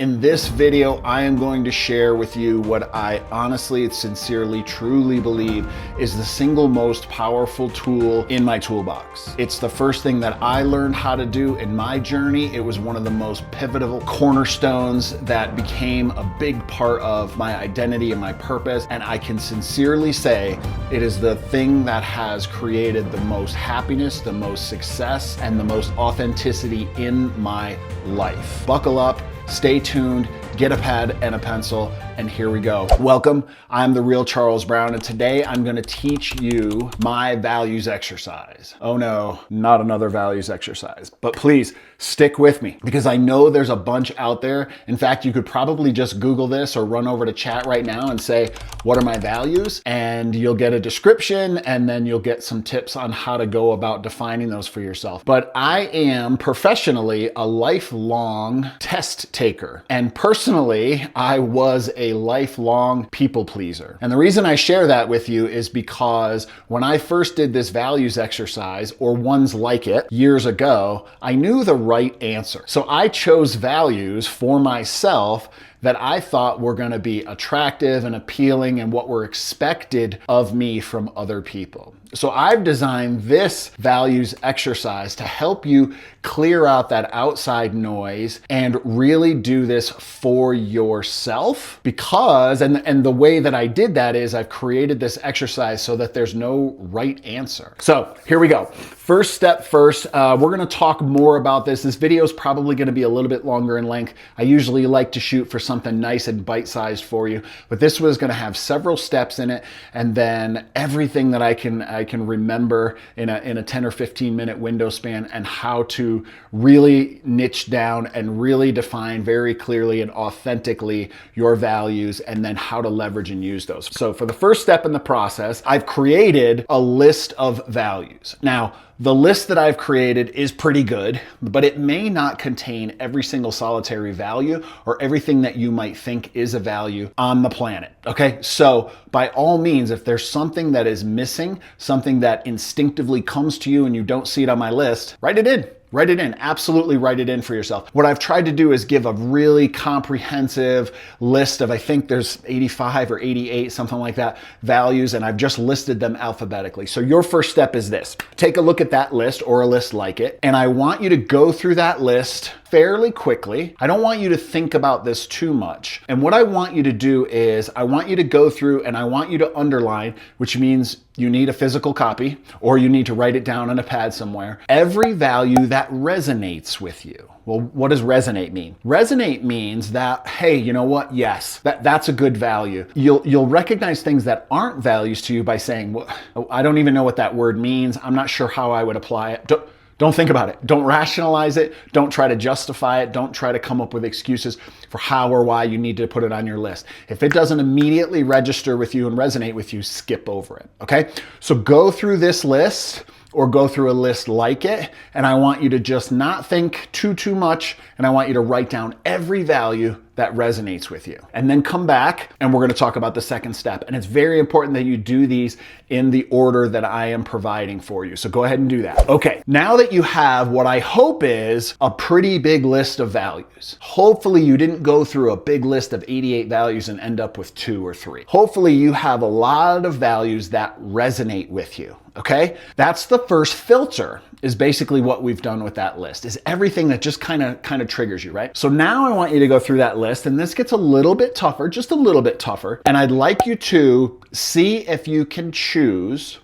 In this video, I am going to share with you what I honestly, sincerely, truly believe is the single most powerful tool in my toolbox. It's the first thing that I learned how to do in my journey. It was one of the most pivotal cornerstones that became a big part of my identity and my purpose. And I can sincerely say it is the thing that has created the most happiness, the most success, and the most authenticity in my life. Buckle up, stay tuned, get a pad and a pencil, and here we go. Welcome, I'm the real Charles Brown, and today I'm gonna teach you my values exercise. Oh no, not another values exercise, but please stick with me because I know there's a bunch out there. In fact, you could probably just Google this or run over to chat right now and say, what are my values? And you'll get a description and then you'll get some tips on how to go about defining those for yourself. But I am professionally a lifelong test taker, and personally, I was a lifelong people pleaser. And the reason I share that with you is because when I first did this values exercise, or ones like it, years ago, I knew the right answer. So I chose values for myself that I thought were gonna be attractive and appealing and what were expected of me from other people. So I've designed this values exercise to help you clear out that outside noise and really do this for yourself, because, and the way that I did that is I've created this exercise so that there's no right answer. So here we go. First step first, we're gonna talk more about this. This video is probably gonna be a little bit longer in length. I usually like to shoot for something nice and bite-sized for you, but this was gonna have several steps in it, and then everything that I can remember in a 10 or 15 minute window span, and how to really niche down and really define very clearly and authentically your values, and then how to leverage and use those. So for the first step in the process, I've created a list of values. Now, the list that I've created is pretty good, but it may not contain every single solitary value or everything that you might think is a value on the planet, okay? So by all means, if there's something that is missing, something that instinctively comes to you and you don't see it on my list, write it in. Write it in, absolutely write it in for yourself. What I've tried to do is give a really comprehensive list of, I think there's 85 or 88, something like that, values, and I've just listed them alphabetically. So your first step is this. Take a look at that list or a list like it, and I want you to go through that list fairly quickly. I don't want you to think about this too much. And what I want you to do is I want you to go through and I want you to underline, which means you need a physical copy or you need to write it down on a pad somewhere, every value that resonates with you. Well, what does resonate mean? Resonate means that, hey, you know what? Yes, that's a good value. You'll recognize things that aren't values to you by saying, well, I don't even know what that word means. I'm not sure how I would apply it. Don't think about it. Don't rationalize it. Don't try to justify it. Don't try to come up with excuses for how or why you need to put it on your list. If it doesn't immediately register with you and resonate with you, skip over it, okay? So go through this list or go through a list like it, and I want you to just not think too much, and I want you to write down every value that resonates with you. And then come back and we're gonna talk about the second step. And it's very important that you do these in the order that I am providing for you. So go ahead and do that. Okay, now that you have what I hope is a pretty big list of values, hopefully you didn't go through a big list of 88 values and end up with 2 or 3. Hopefully you have a lot of values that resonate with you. Okay, that's the first filter, is basically what we've done with that list, is everything that just kind of triggers you, right? So now I want you to go through that list, and this gets a little bit tougher, just a little bit tougher. And I'd like you to see if you can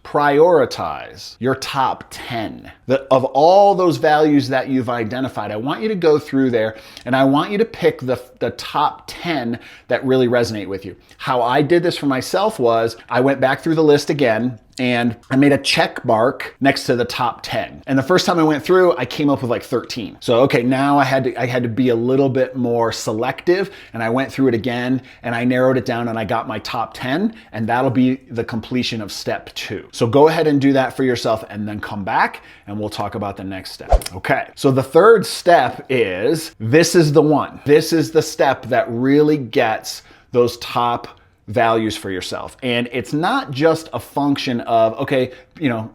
prioritize your top 10. Of all those values that you've identified, I want you to go through there and I want you to pick the top 10 that really resonate with you. How I did this for myself was I went back through the list again, and I made a check mark next to the top 10. And the first time I went through, I came up with like 13. So, okay, now I had to be a little bit more selective, and I went through it again and I narrowed it down and I got my top 10, and that'll be the completion of step 2. So go ahead and do that for yourself and then come back and we'll talk about the next step. Okay, so the third step is, this is the one. This is the step that really gets those top values for yourself. And it's not just a function of, okay,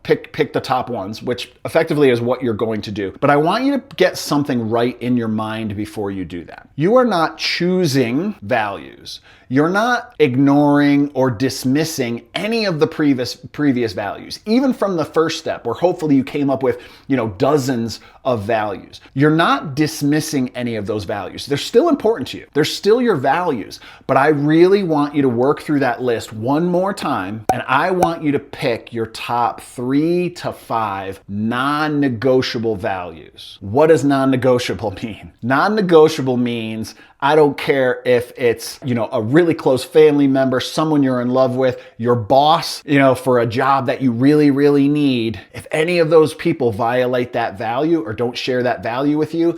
pick the top ones, which effectively is what you're going to do. But I want you to get something right in your mind before you do that. You are not choosing values. You're not ignoring or dismissing any of the previous values, even from the first step where hopefully you came up with, dozens of values. You're not dismissing any of those values. They're still important to you. They're still your values, but I really want you to work through that list one more time, and I want you to pick your top 3 to 5 non-negotiable values. What does non-negotiable mean? Non-negotiable means I don't care if it's, a really close family member, someone you're in love with, your boss, for a job that you really, really need. If any of those people violate that value or don't share that value with you,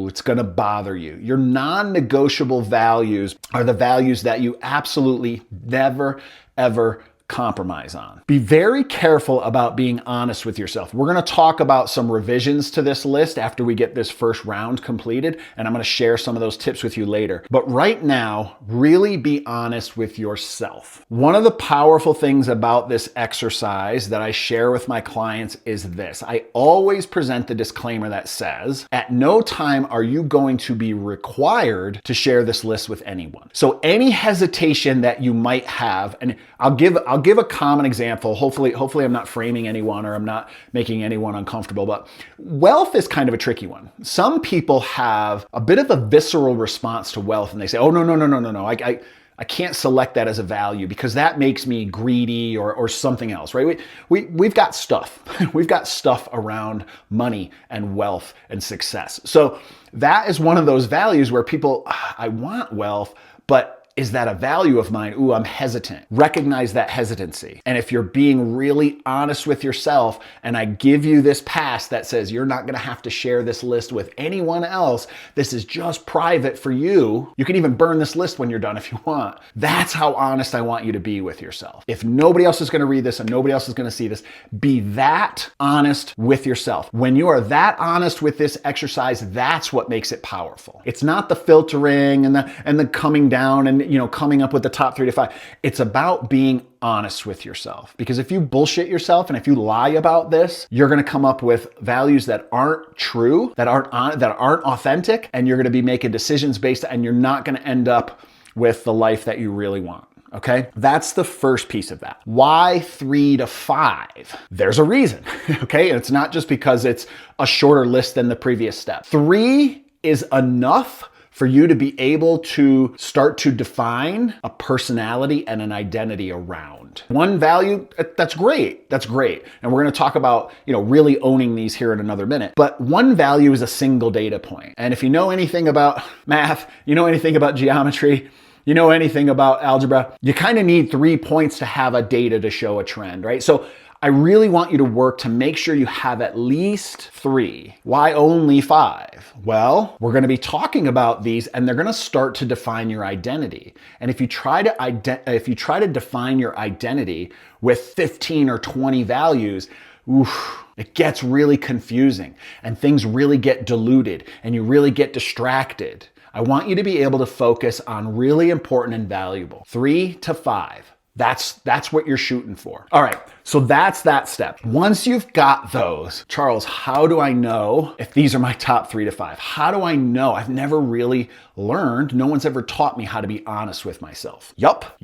it's gonna bother you. Your non-negotiable values are the values that you absolutely never, ever compromise on. Be very careful about being honest with yourself. We're going to talk about some revisions to this list after we get this first round completed, and I'm going to share some of those tips with you later. But right now, really be honest with yourself. One of the powerful things about this exercise that I share with my clients is this. I always present the disclaimer that says, at no time are you going to be required to share this list with anyone. So any hesitation that you might have, and I'll give a common example. Hopefully I'm not framing anyone or I'm not making anyone uncomfortable, but wealth is kind of a tricky one. Some people have a bit of a visceral response to wealth and they say, oh, no. I can't select that as a value because that makes me greedy or something else, right? We've got stuff. We've got stuff around money and wealth and success. So that is one of those values where people, I want wealth, but is that a value of mine? Ooh, I'm hesitant. Recognize that hesitancy. And if you're being really honest with yourself and I give you this pass that says you're not gonna have to share this list with anyone else, this is just private for you. You can even burn this list when you're done if you want. That's how honest I want you to be with yourself. If nobody else is gonna read this and nobody else is gonna see this, be that honest with yourself. When you are that honest with this exercise, that's what makes it powerful. It's not the filtering and the coming down and coming up with the top 3 to 5. It's about being honest with yourself. Because if you bullshit yourself and if you lie about this, you're going to come up with values that aren't true, that aren't authentic, and you're going to be making decisions based, and you're not going to end up with the life that you really want. Okay, that's the first piece of that. Why 3 to 5? There's a reason. Okay, and it's not just because it's a shorter list than the previous step. 3 is enough for you to be able to start to define a personality and an identity around. One value, that's great. That's great. And we're going to talk about, really owning these here in another minute. But one value is a single data point. And if you know anything about math, you know anything about geometry, you know anything about algebra, you kind of need 3 points to have a data to show a trend, right? So I really want you to work to make sure you have at least 3. Why only 5? Well, we're going to be talking about these and they're going to start to define your identity. And if you try to define your identity with 15 or 20 values, it gets really confusing and things really get diluted and you really get distracted. I want you to be able to focus on really important and valuable. 3 to 5. That's what you're shooting for. All right, so that's that step. Once you've got those, Charles, how do I know if these are my top 3 to 5? How do I know? I've never really learned. No one's ever taught me how to be honest with myself. Yup.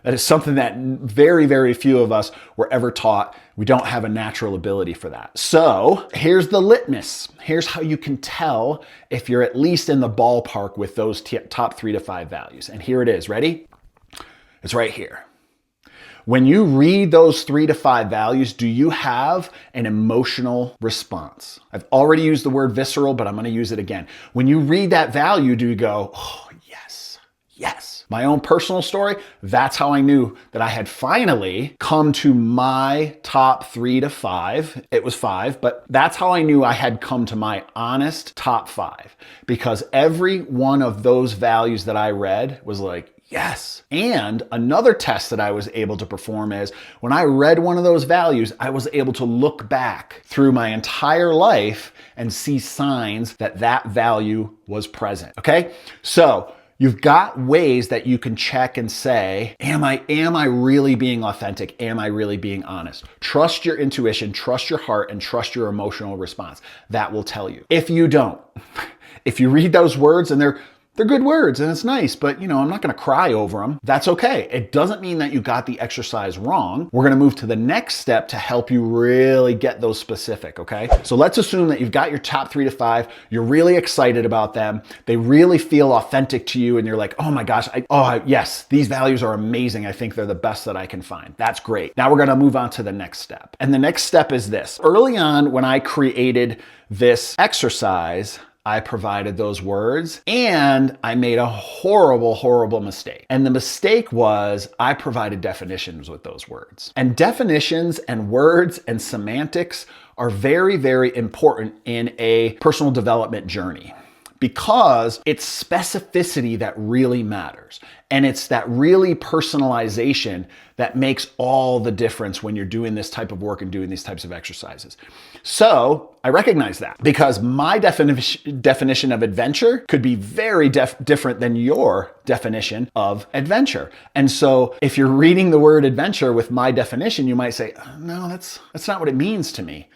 That is something that very, very few of us were ever taught. We don't have a natural ability for that. So here's the litmus. Here's how you can tell if you're at least in the ballpark with those top 3 to 5 values. And here it is. Ready? It's right here. When you read those 3 to 5 values, do you have an emotional response? I've already used the word visceral, but I'm going to use it again. When you read that value, do you go, oh, yes. My own personal story, that's how I knew that I had finally come to my top 3 to 5. It was 5, but that's how I knew I had come to my honest top 5. Because every one of those values that I read was like, yes. And another test that I was able to perform is when I read one of those values, I was able to look back through my entire life and see signs that that value was present. Okay? So You've got ways that you can check and say, am I really being authentic? Am I really being honest? Trust your intuition, trust your heart, and trust your emotional response. That will tell you. If you don't, if you read those words and they're good words and it's nice, but I'm not going to cry over them. That's okay. It doesn't mean that you got the exercise wrong. We're going to move to the next step to help you really get those specific, okay? So let's assume that you've got your top 3 to 5. You're really excited about them. They really feel authentic to you and you're like, oh my gosh, yes, these values are amazing. I think they're the best that I can find. That's great. Now we're going to move on to the next step. And the next step is this. Early on when I created this exercise, I provided those words and I made a horrible, horrible mistake. And the mistake was I provided definitions with those words. And definitions and words and semantics are very, very important in a personal development journey because it's specificity that really matters. And it's that really personalization that makes all the difference when you're doing this type of work and doing these types of exercises. So I recognize that because my definition of adventure could be very different than your definition of adventure. And so if you're reading the word adventure with my definition, you might say, no, that's not what it means to me.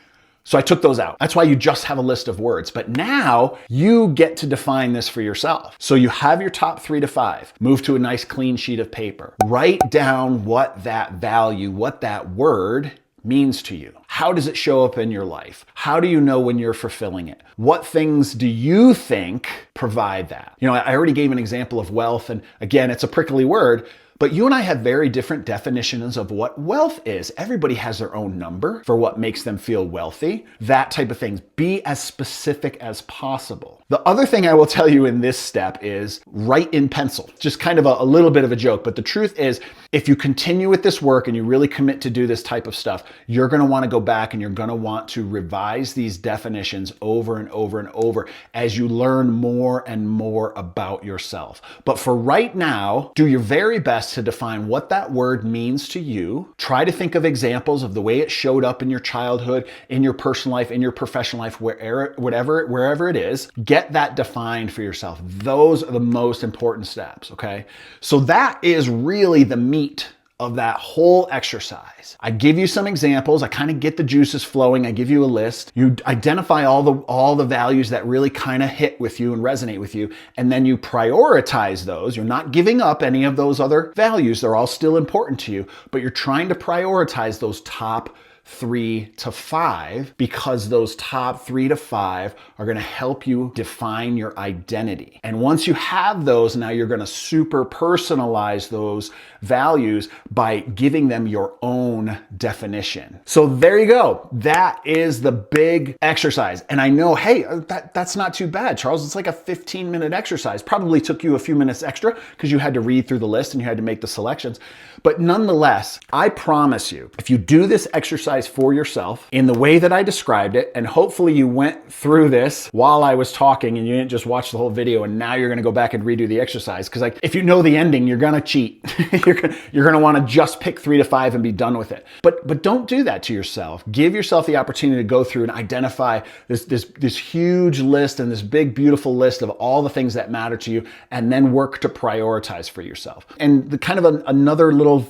So I took those out. That's why you just have a list of words. But now you get to define this for yourself. So you have your top 3 to 5. Move to a nice clean sheet of paper. Write down what that value, what that word means to you. How does it show up in your life? How do you know when you're fulfilling it? What things do you think provide that? I already gave an example of wealth, and again, it's a prickly word, but you and I have very different definitions of what wealth is. Everybody has their own number for what makes them feel wealthy, that type of things. Be as specific as possible. The other thing I will tell you in this step is write in pencil. Just kind of a little bit of a joke, but the truth is, if you continue with this work and you really commit to do this type of stuff, you're going to want to go back and you're going to want to revise these definitions over and over and over as you learn more and more about yourself. But for right now, do your very best to define what that word means to you. Try to think of examples of the way it showed up in your childhood, in your personal life, in your professional life, wherever it is. Get that defined for yourself. Those are the most important steps, okay? So that is really the meat of that whole exercise. I give you some examples. I kind of get the juices flowing. I give you a list. You identify all the values that really kind of hit with you and resonate with you. And then you prioritize those. You're not giving up any of those other values. They're all still important to you, but you're trying to prioritize those top 3 to 5 because those top 3 to 5 are going to help you define your identity. And once you have those, now you're going to super personalize those values by giving them your own definition. So there you go. That is the big exercise. And I know, hey, that's not too bad, Charles. It's like a 15-minute exercise. Probably took you a few minutes extra because you had to read through the list and you had to make the selections. But nonetheless, I promise you, if you do this exercise for yourself in the way that I described it, and hopefully you went through this while I was talking and you didn't just watch the whole video and now you're going to go back and redo the exercise. Because if you know the ending, you're going to cheat. You're going to want to just pick 3 to 5 and be done with it. But don't do that to yourself. Give yourself the opportunity to go through and identify this huge list and this big, beautiful list of all the things that matter to you, and then work to prioritize for yourself. And the kind of another little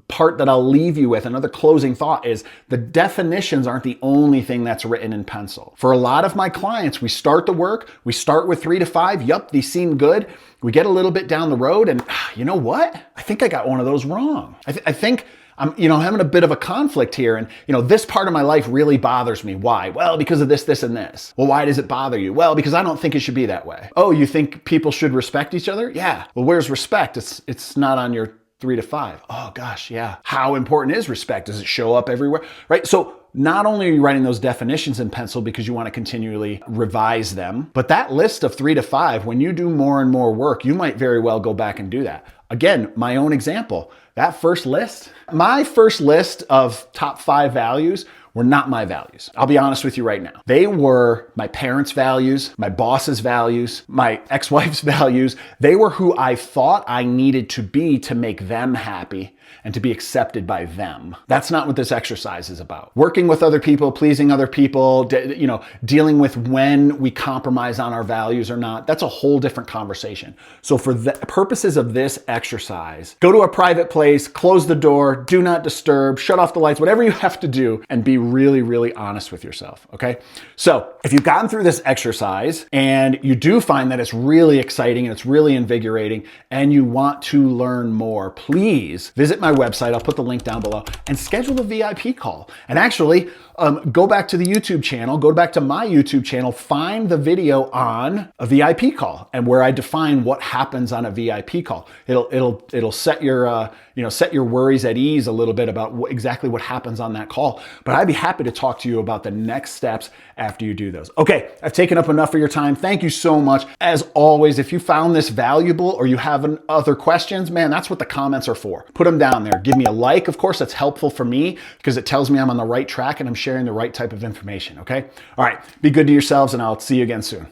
part that I'll leave you with, another closing thought, is the definitions aren't the only thing that's written in pencil. For a lot of my clients, we start the work, we start with 3 to 5. Yup, these seem good. We get a little bit down the road and you know what? I think I got one of those wrong. I think I'm having a bit of a conflict here, and this part of my life really bothers me. Why? Well, because of this, this, and this. Well, why does it bother you? Well, because I don't think it should be that way. Oh, you think people should respect each other? Yeah. Well, where's respect? It's not on your 3 to 5. Oh gosh, yeah. How important is respect? Does it show up everywhere? Right? So not only are you writing those definitions in pencil because you want to continually revise them, but that list of 3 to 5, when you do more and more work, you might very well go back and do that. Again, my own example, that first list, my first list of top 5 values were not my values. I'll be honest with you right now. They were my parents' values, my boss's values, my ex-wife's values. They were who I thought I needed to be to make them happy and to be accepted by them. That's not what this exercise is about. Working with other people, pleasing other people, dealing with when we compromise on our values or not, that's a whole different conversation. So for the purposes of this exercise, go to a private place, close the door, do not disturb, shut off the lights, whatever you have to do, and be really, really honest with yourself, okay? So if you've gotten through this exercise and you do find that it's really exciting and it's really invigorating and you want to learn more, please visit my website. I'll put the link down below and schedule a VIP call. And actually, go back to the YouTube channel, go back to my YouTube channel, find the video on a VIP call and where I define what happens on a VIP call. It'll set your set your worries at ease a little bit about exactly what happens on that call. But I'd be happy to talk to you about the next steps after you do those. Okay, I've taken up enough of your time. Thank you so much. As always, if you found this valuable or you have other questions, man, that's what the comments are for. Put them down there. Give me a like. Of course, that's helpful for me because it tells me I'm on the right track and I'm sharing the right type of information, okay? All right, be good to yourselves and I'll see you again soon.